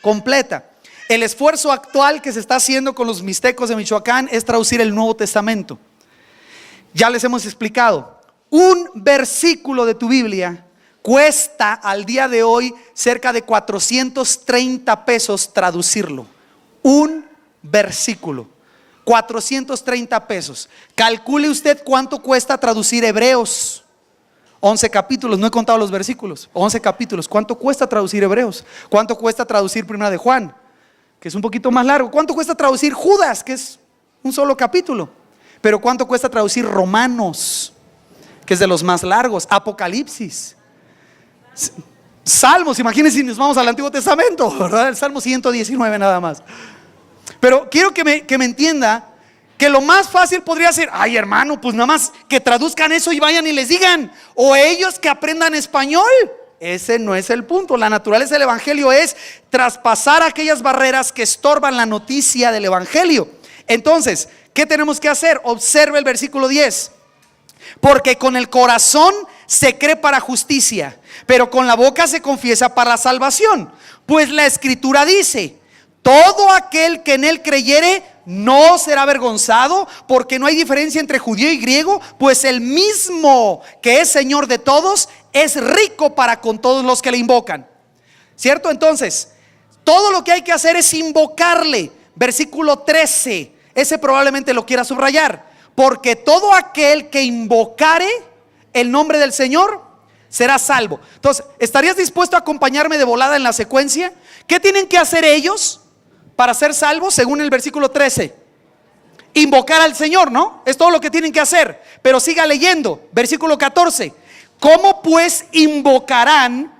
completa. El esfuerzo actual que se está haciendo con los mixtecos de Michoacán es traducir el Nuevo Testamento. Ya les hemos explicado, un versículo de tu Biblia cuesta al día de hoy cerca de 430 pesos traducirlo. Un versículo, 430 pesos. Calcule usted cuánto cuesta traducir Hebreos, 11 capítulos, no he contado los versículos, 11 capítulos. ¿Cuánto cuesta traducir Hebreos? ¿Cuánto cuesta traducir Primera de Juan, que es un poquito más largo? ¿Cuánto cuesta traducir Judas, que es un solo capítulo? Pero ¿cuánto cuesta traducir Romanos, que es de los más largos? Apocalipsis, Salmos, imagínense si nos vamos al Antiguo Testamento, ¿verdad? El Salmo 119 nada más. Pero quiero que me entienda que lo más fácil podría ser, ay hermano, pues nada más que traduzcan eso y vayan y les digan, o ellos que aprendan español. Ese no es el punto. La naturaleza del Evangelio es traspasar aquellas barreras que estorban la noticia del Evangelio. Entonces, ¿qué tenemos que hacer? Observe el versículo 10. Porque con el corazón se cree para justicia, pero con la boca se confiesa para la salvación. Pues la Escritura dice, todo aquel que en él creyere no será avergonzado, porque no hay diferencia entre judío y griego, pues el mismo que es Señor de todos es rico para con todos los que le invocan. ¿Cierto? Entonces, todo lo que hay que hacer es invocarle. Versículo 13, ese probablemente lo quiera subrayar. Porque todo aquel que invocare el nombre del Señor será salvo. Entonces, ¿estarías dispuesto a acompañarme de volada en la secuencia? ¿Qué tienen que hacer ellos para ser salvos? Según el versículo 13, invocar al Señor, ¿no? Es todo lo que tienen que hacer. Pero siga leyendo, versículo 14. ¿Cómo pues invocarán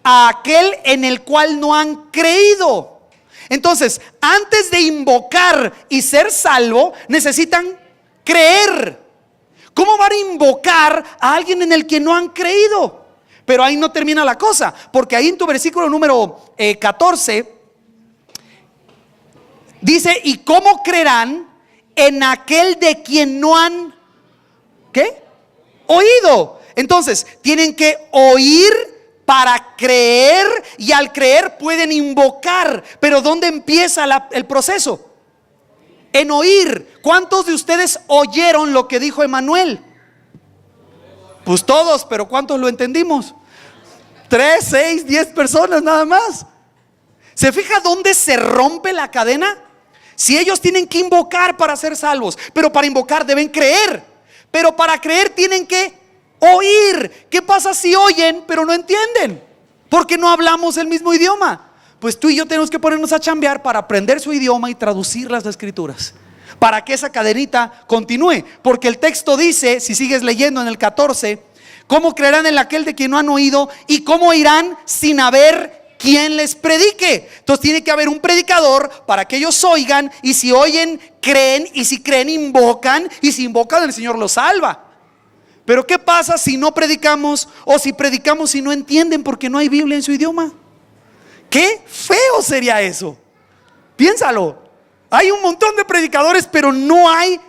a aquel en el cual no han creído? Entonces, antes de invocar y ser salvo, necesitan creer. ¿Cómo van a invocar a alguien en el que no han creído? Pero ahí no termina la cosa, porque ahí en tu versículo número 14 dice, ¿y cómo creerán en aquel de quien no han ¿qué? Oído? Entonces, tienen que oír para creer, y al creer pueden invocar. Pero ¿dónde empieza el proceso? En oír. ¿Cuántos de ustedes oyeron lo que dijo Emanuel? Pues todos, pero ¿cuántos lo entendimos? 3, 6, 10 personas nada más. ¿Se fija dónde se rompe la cadena? Si ellos tienen que invocar para ser salvos, pero para invocar deben creer, pero para creer tienen que oír. ¿Qué pasa si oyen pero no entienden? Porque no hablamos el mismo idioma. Pues tú y yo tenemos que ponernos a chambear para aprender su idioma y traducir las escrituras, para que esa cadenita continúe. Porque el texto dice, si sigues leyendo en el 14, ¿cómo creerán en aquel de quien no han oído? ¿Y cómo irán sin haber quien les predique? Entonces tiene que haber un predicador para que ellos oigan, y si oyen, creen, y si creen, invocan, y si invocan, el Señor los salva. Pero ¿qué pasa si no predicamos, o si predicamos y no entienden porque no hay Biblia en su idioma? ¡Qué feo sería eso! Piénsalo. Hay un montón de predicadores, pero no hay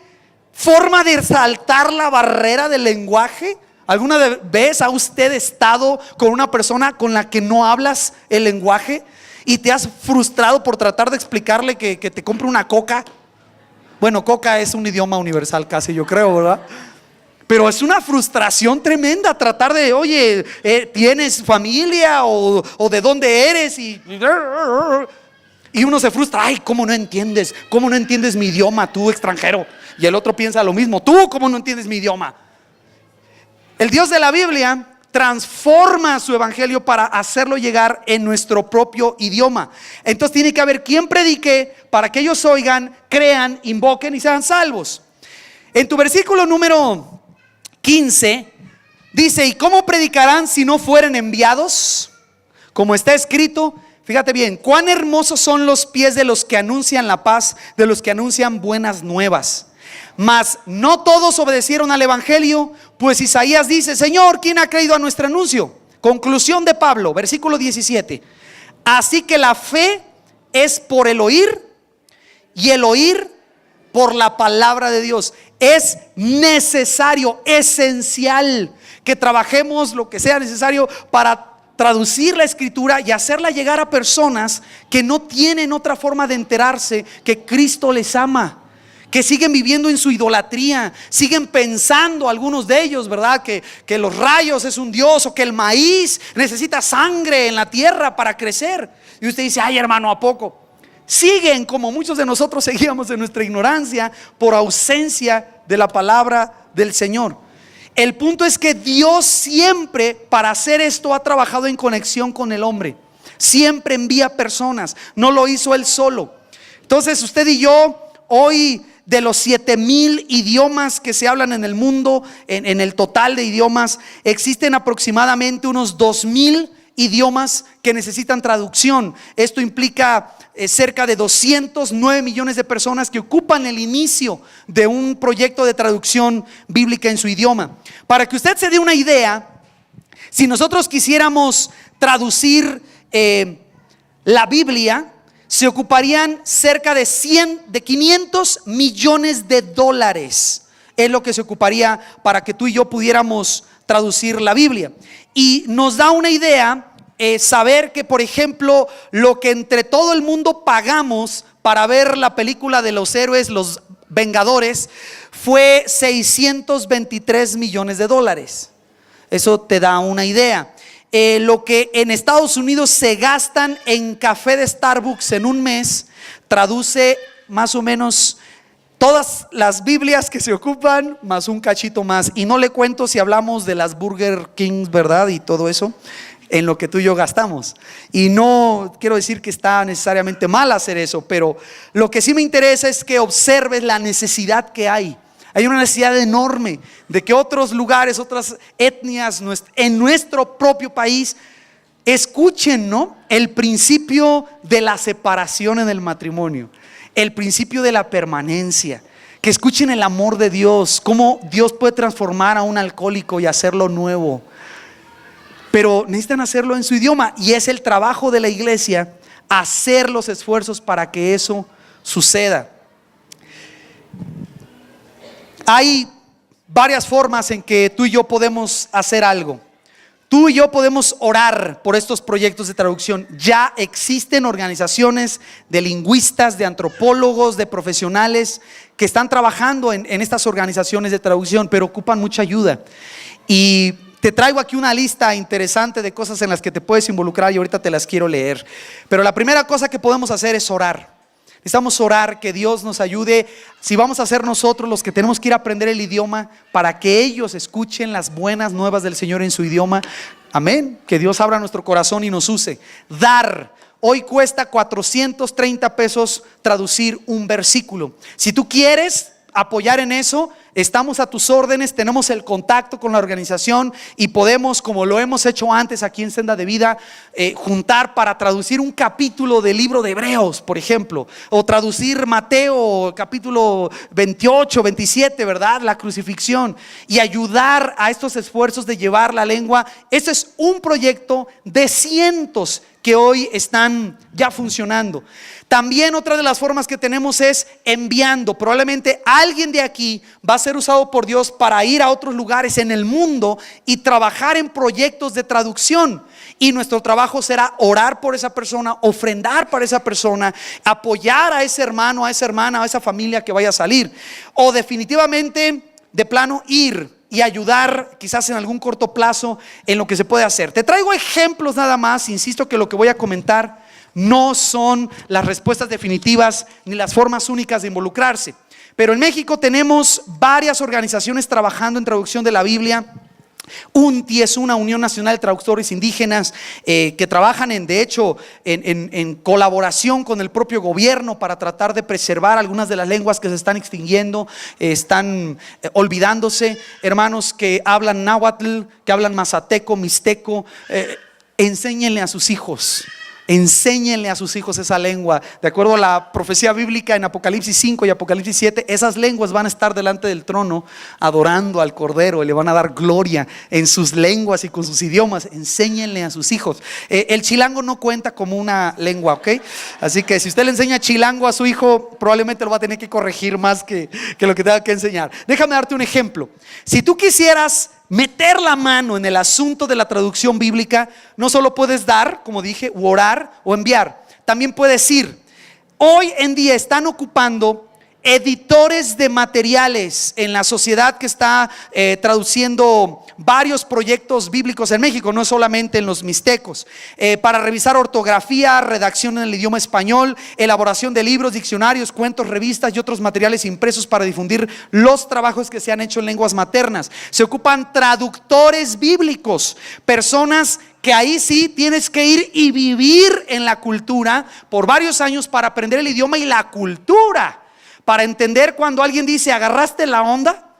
forma de saltar la barrera del lenguaje. ¿Alguna vez ha usted estado con una persona con la que no hablas el lenguaje y te has frustrado por tratar de explicarle que te compre una coca? Bueno, coca es un idioma universal casi, yo creo, ¿verdad? Pero es una frustración tremenda tratar de, oye, ¿tienes familia o de dónde eres? Y uno se frustra, ay, ¿cómo no entiendes? ¿Cómo no entiendes mi idioma, tú extranjero? Y el otro piensa lo mismo, tú, ¿cómo no entiendes mi idioma? El Dios de la Biblia transforma su evangelio para hacerlo llegar en nuestro propio idioma. Entonces tiene que haber quien predique para que ellos oigan, crean, invoquen y sean salvos. En tu versículo número 15 dice: ¿y cómo predicarán si no fueren enviados? Como está escrito, fíjate bien, cuán hermosos son los pies de los que anuncian la paz, de los que anuncian buenas nuevas. Mas no todos obedecieron al evangelio, pues Isaías dice: Señor, ¿quién ha creído a nuestro anuncio? Conclusión de Pablo, versículo 17. Así que la fe es por el oír, y el oír por la palabra de Dios. Es necesario, esencial, que trabajemos lo que sea necesario para traducir la escritura y hacerla llegar a personas que no tienen otra forma de enterarse que Cristo les ama, que siguen viviendo en su idolatría, siguen pensando algunos de ellos, ¿verdad? Que los rayos es un dios, o que el maíz necesita sangre en la tierra para crecer. Y usted dice: ay, hermano, ¿a poco? Siguen como muchos de nosotros seguíamos en nuestra ignorancia por ausencia de la palabra del Señor. El punto es que Dios siempre, para hacer esto, ha trabajado en conexión con el hombre. Siempre envía personas, no lo hizo él solo. Entonces usted y yo hoy, de los 7,000 idiomas que se hablan en el mundo, en el total de idiomas, existen aproximadamente unos 2,000 idiomas que necesitan traducción. Esto implica cerca de 209 millones de personas que ocupan el inicio de un proyecto de traducción bíblica en su idioma. Para que usted se dé una idea, si nosotros quisiéramos traducir la Biblia, se ocuparían cerca de 500 millones de dólares. Es lo que se ocuparía para que tú y yo pudiéramos traducir la Biblia. Y nos da una idea saber que, por ejemplo, lo que entre todo el mundo pagamos para ver la película de los héroes, los Vengadores, fue 623 millones de dólares. Eso te da una idea. Lo que en Estados Unidos se gastan en café de Starbucks en un mes, traduce más o menos todas las Biblias que se ocupan, más un cachito más. Y no le cuento si hablamos de las Burger King, ¿verdad? Y todo eso, en lo que tú y yo gastamos. Y no quiero decir que está necesariamente mal hacer eso, pero lo que sí me interesa es que observes la necesidad que hay. Hay una necesidad enorme de que otros lugares, otras etnias en nuestro propio país escuchen, ¿no?, el principio de la separación en el matrimonio, el principio de la permanencia, que escuchen el amor de Dios, cómo Dios puede transformar a un alcohólico y hacerlo nuevo. Pero necesitan hacerlo en su idioma, y es el trabajo de la iglesia hacer los esfuerzos para que eso suceda. Hay varias formas en que tú y yo podemos hacer algo. Tú y yo podemos orar por estos proyectos de traducción. Ya existen organizaciones de lingüistas, de antropólogos, de profesionales que están trabajando en estas organizaciones de traducción, pero ocupan mucha ayuda. Y te traigo aquí una lista interesante de cosas en las que te puedes involucrar, y ahorita te las quiero leer. Pero la primera cosa que podemos hacer es orar. Necesitamos orar, que Dios nos ayude. Si vamos a ser nosotros los que tenemos que ir a aprender el idioma, para que ellos escuchen las buenas nuevas del Señor en su idioma. Amén. Que Dios abra nuestro corazón y nos use. Dar. Hoy cuesta 430 pesos traducir un versículo. Si tú quieres apoyar en eso, estamos a tus órdenes. Tenemos el contacto con la organización y podemos, como lo hemos hecho antes aquí en Senda de Vida, juntar para traducir un capítulo del libro de Hebreos, por ejemplo, o traducir Mateo capítulo 28, 27, ¿verdad? La crucifixión, y ayudar a estos esfuerzos de llevar la lengua. Este es un proyecto de cientos que hoy están ya funcionando. También otra de las formas que tenemos es enviando. Probablemente alguien de aquí va a ser usado por Dios para ir a otros lugares en el mundo y trabajar en proyectos de traducción. Y nuestro trabajo será orar por esa persona, ofrendar para esa persona, apoyar a ese hermano, a esa hermana, a esa familia que vaya a salir. O definitivamente, de plano, ir y ayudar quizás en algún corto plazo en lo que se puede hacer. Te traigo ejemplos nada más. Insisto que lo que voy a comentar no son las respuestas definitivas ni las formas únicas de involucrarse. Pero en México tenemos varias organizaciones trabajando en traducción de la Biblia. UNTI es una Unión Nacional de Traductores Indígenas que trabajan en colaboración con el propio gobierno para tratar de preservar algunas de las lenguas que se están extinguiendo, están olvidándose. Hermanos que hablan náhuatl, que hablan mazateco, mixteco, enséñenle a sus hijos. Enséñenle a sus hijos esa lengua. De acuerdo a la profecía bíblica en Apocalipsis 5 y Apocalipsis 7, esas lenguas van a estar delante del trono adorando al Cordero y le van a dar gloria en sus lenguas y con sus idiomas. Enséñenle a sus hijos. El chilango no cuenta como una lengua, ¿ok? Así que si usted le enseña chilango a su hijo, probablemente lo va a tener que corregir más que lo que tenga que enseñar. Déjame darte un ejemplo. Si tú quisieras meter la mano en el asunto de la traducción bíblica, no solo puedes dar, como dije, u orar o enviar. También puedes ir. Hoy en día están ocupando editores de materiales en la sociedad que está traduciendo varios proyectos bíblicos en México, no solamente en los mixtecos, para revisar ortografía, redacción en el idioma español, elaboración de libros, diccionarios, cuentos, revistas y otros materiales impresos para difundir los trabajos que se han hecho en lenguas maternas. Se ocupan traductores bíblicos, personas que ahí sí tienes que ir y vivir en la cultura por varios años para aprender el idioma y la cultura. Para entender cuando alguien dice, ¿agarraste la onda?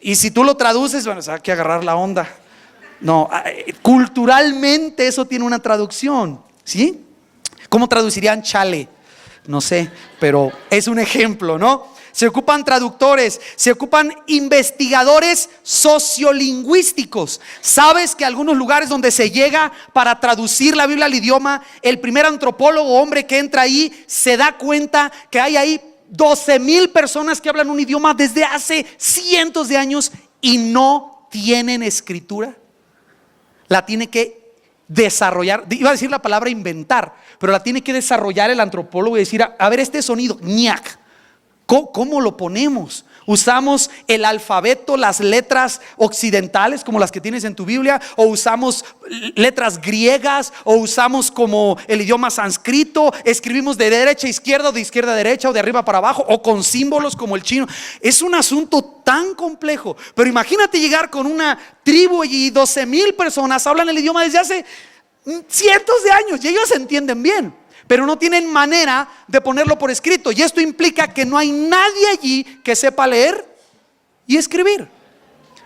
Y si tú lo traduces, bueno, hay que agarrar la onda. No, culturalmente eso tiene una traducción, ¿sí? ¿Cómo traducirían chale? No sé, pero es un ejemplo, ¿no? Se ocupan traductores, se ocupan investigadores sociolingüísticos. ¿Sabes que algunos lugares donde se llega para traducir la Biblia al idioma, el primer antropólogo, hombre que entra ahí, se da cuenta que hay ahí 12,000 personas que hablan un idioma desde hace cientos de años y no tienen escritura? La tiene que desarrollar, iba a decir la palabra inventar, pero la tiene que desarrollar el antropólogo y decir, a ver, este sonido, ñac, ¿cómo lo ponemos? ¿Usamos el alfabeto, las letras occidentales como las que tienes en tu Biblia? ¿O usamos letras griegas? ¿O usamos como el idioma sánscrito? ¿Escribimos de derecha a izquierda o de izquierda a derecha o de arriba para abajo? ¿O con símbolos como el chino? Es un asunto tan complejo. Pero imagínate llegar con una tribu y 12,000 personas hablan el idioma desde hace cientos de años y ellos se entienden bien, pero no tienen manera de ponerlo por escrito. Y esto implica que no hay nadie allí que sepa leer y escribir.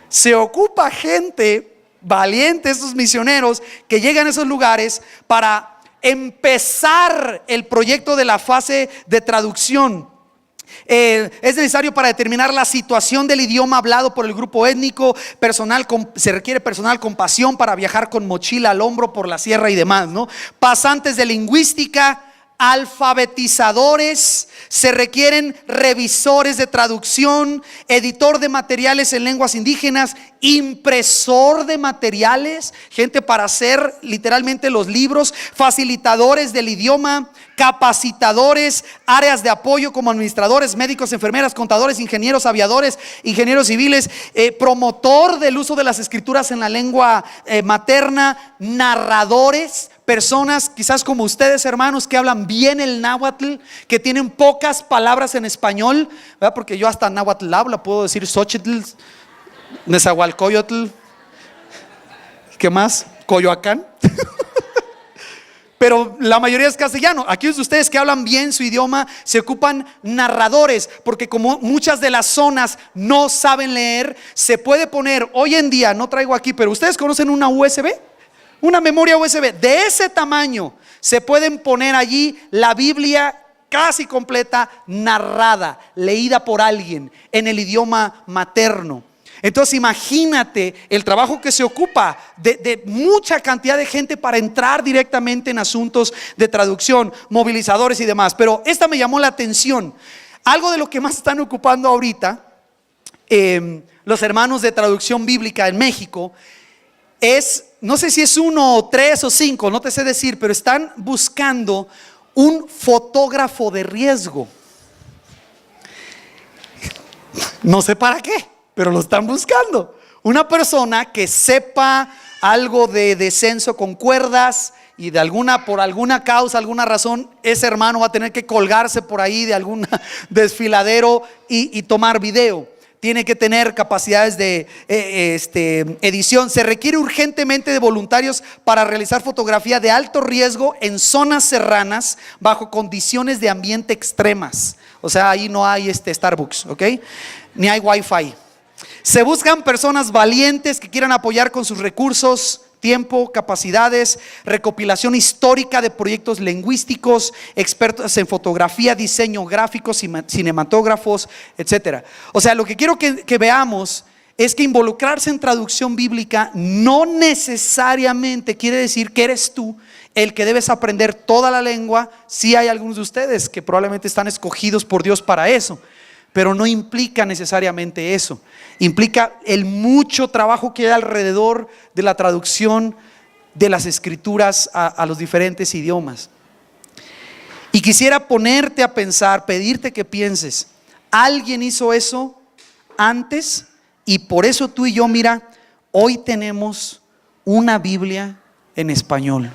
Se ocupa gente valiente, estos misioneros que llegan a esos lugares para empezar el proyecto de la fase de traducción. Es necesario para determinar la situación del idioma hablado por el grupo étnico, se requiere personal con pasión para viajar con mochila al hombro por la sierra y demás, ¿no? Pasantes de lingüística, alfabetizadores, se requieren revisores de traducción, editor de materiales en lenguas indígenas, impresor de materiales, gente para hacer literalmente los libros, facilitadores del idioma, capacitadores, áreas de apoyo como administradores, médicos, enfermeras, contadores, ingenieros, aviadores, ingenieros civiles, promotor del uso de las escrituras en la lengua materna, narradores, personas quizás como ustedes, hermanos, que hablan bien el náhuatl, que tienen pocas palabras en español, ¿verdad? Porque yo hasta náhuatl hablo, puedo decir Xochitl, Nezahualcóyotl, ¿qué más? Coyoacán. Pero la mayoría es castellano. Aquellos de ustedes que hablan bien su idioma se ocupan narradores, porque como muchas de las zonas no saben leer, se puede poner hoy en día, no traigo aquí, pero ustedes conocen una USB, una memoria USB de ese tamaño. Se pueden poner allí la Biblia casi completa, narrada, leída por alguien en el idioma materno. Entonces imagínate el trabajo que se ocupa de mucha cantidad de gente para entrar directamente en asuntos de traducción, movilizadores y demás. Pero esta me llamó la atención. Algo de lo que más están ocupando ahorita los hermanos de traducción bíblica en México es, no sé si es 1 o 3 o 5, no te sé decir, pero están buscando un fotógrafo de riesgo. No sé para qué. pero lo están buscando. Una persona que sepa algo de descenso con cuerdas y por alguna causa, alguna razón, ese hermano va a tener que colgarse por ahí de algún desfiladero y tomar video. Tiene que tener capacidades de edición. Se requiere urgentemente de voluntarios para realizar fotografía de alto riesgo en zonas serranas bajo condiciones de ambiente extremas. O sea, ahí no hay Starbucks, ¿ok? Ni hay Wi-Fi. Se buscan personas valientes que quieran apoyar con sus recursos, tiempo, capacidades, recopilación histórica de proyectos lingüísticos, expertos en fotografía, diseño gráfico, cinematógrafos, etcétera. O sea, lo que quiero que veamos es que involucrarse en traducción bíblica no necesariamente quiere decir que eres tú el que debes aprender toda la lengua. Sí hay algunos de ustedes que probablemente están escogidos por Dios para eso, pero no implica necesariamente eso. Implica el mucho trabajo que hay alrededor de la traducción de las escrituras a los diferentes idiomas. Y quisiera ponerte a pensar, pedirte que pienses, alguien hizo eso antes y por eso tú y yo, mira, hoy tenemos una Biblia en español.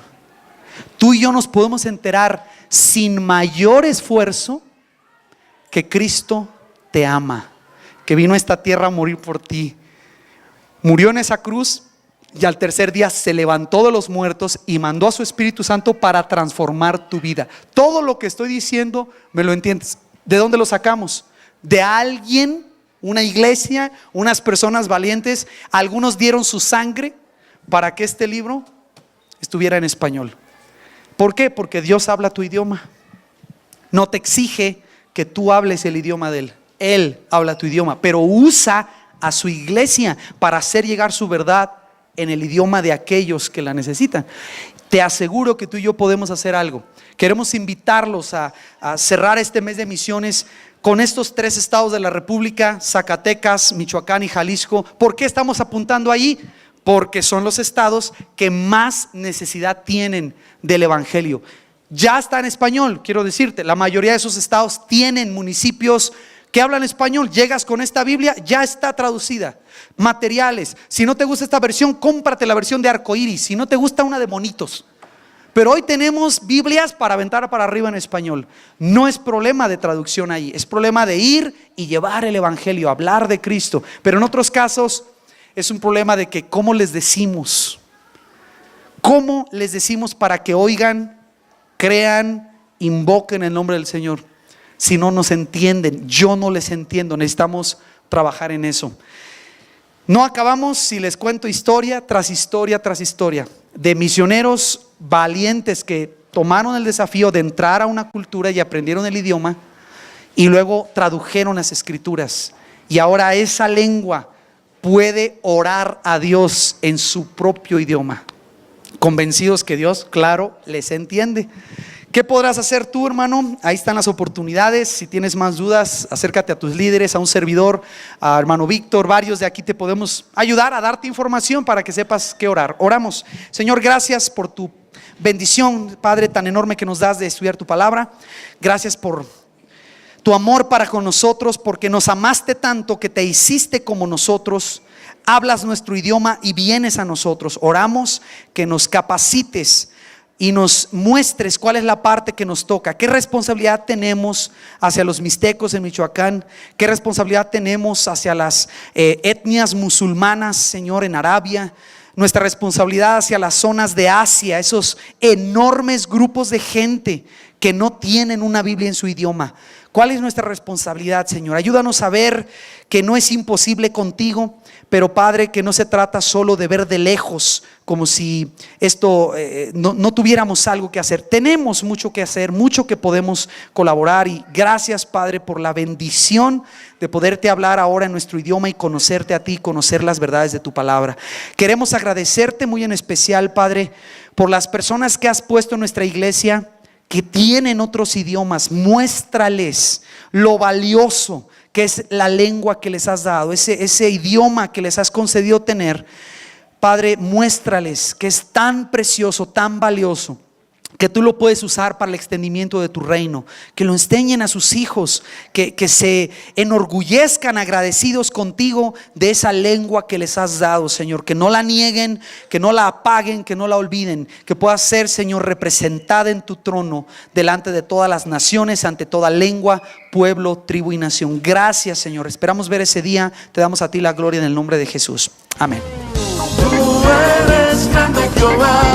Tú y yo nos podemos enterar sin mayor esfuerzo que Cristo te ama, que vino a esta tierra a morir por ti. Murió en esa cruz y al tercer día se levantó de los muertos y mandó a su Espíritu Santo para transformar tu vida. Todo lo que estoy diciendo, ¿me lo entiendes? ¿De dónde lo sacamos? De alguien, una iglesia, unas personas valientes. Algunos dieron su sangre para que este libro estuviera en español. ¿Por qué? Porque Dios habla tu idioma. No te exige que tú hables el idioma de Él. Él habla tu idioma, pero usa a su iglesia para hacer llegar su verdad en el idioma de aquellos que la necesitan. Te aseguro que tú y yo podemos hacer algo. Queremos invitarlos a cerrar este mes de misiones con estos 3 estados de la República: Zacatecas, Michoacán y Jalisco. ¿Por qué estamos apuntando allí? Porque son los estados que más necesidad tienen del evangelio. Ya está en español, quiero decirte, la mayoría de esos estados tienen municipios que hablan español. Llegas con esta Biblia, ya está traducida. Materiales, si no te gusta esta versión, cómprate la versión de arcoíris. Si no te gusta, una de monitos. Pero hoy tenemos Biblias para aventar para arriba en español. No es problema de traducción ahí, es problema de ir y llevar el evangelio, hablar de Cristo. Pero en otros casos es un problema de que ¿cómo les decimos? ¿Cómo les decimos para que oigan, crean, invoquen el nombre del Señor? Si no nos entienden, yo no les entiendo. Necesitamos trabajar en eso. No acabamos si les cuento historia tras historia tras historia de misioneros valientes que tomaron el desafío de entrar a una cultura y aprendieron el idioma y luego tradujeron las escrituras, y ahora esa lengua puede orar a Dios en su propio idioma, convencidos que Dios, claro, les entiende. ¿Qué podrás hacer tú, hermano? Ahí están las oportunidades. Si tienes más dudas, acércate a tus líderes, a un servidor, a hermano Víctor. Varios de aquí te podemos ayudar a darte información para que sepas qué orar. Oramos. Señor, gracias por tu bendición, Padre, tan enorme que nos das de estudiar tu palabra. Gracias por tu amor para con nosotros, porque nos amaste tanto que te hiciste como nosotros. Hablas nuestro idioma y vienes a nosotros. Oramos que nos capacites y nos muestres cuál es la parte que nos toca, qué responsabilidad tenemos hacia los mixtecos en Michoacán, qué responsabilidad tenemos hacia las etnias musulmanas, Señor, en Arabia, nuestra responsabilidad hacia las zonas de Asia, esos enormes grupos de gente que no tienen una Biblia en su idioma. ¿Cuál es nuestra responsabilidad, Señor? Ayúdanos a ver que no es imposible contigo, pero Padre, que no se trata solo de ver de lejos como si esto no tuviéramos algo que hacer. Tenemos mucho que hacer, mucho que podemos colaborar, y gracias, Padre, por la bendición de poderte hablar ahora en nuestro idioma y conocerte a ti, conocer las verdades de tu palabra. Queremos agradecerte muy en especial, Padre, por las personas que has puesto en nuestra iglesia que tienen otros idiomas. Muéstrales lo valioso que es la lengua que les has dado, ese idioma que les has concedido tener. Padre, muéstrales que es tan precioso, tan valioso, que tú lo puedes usar para el extendimiento de tu reino, que lo enseñen a sus hijos, que se enorgullezcan agradecidos contigo de esa lengua que les has dado, Señor, que no la nieguen, que no la apaguen, que no la olviden, que pueda ser, Señor, representada en tu trono delante de todas las naciones, ante toda lengua, pueblo, tribu y nación. Gracias, Señor, esperamos ver ese día. Te damos a ti la gloria en el nombre de Jesús. Amén. Tú eres grande, Jehová.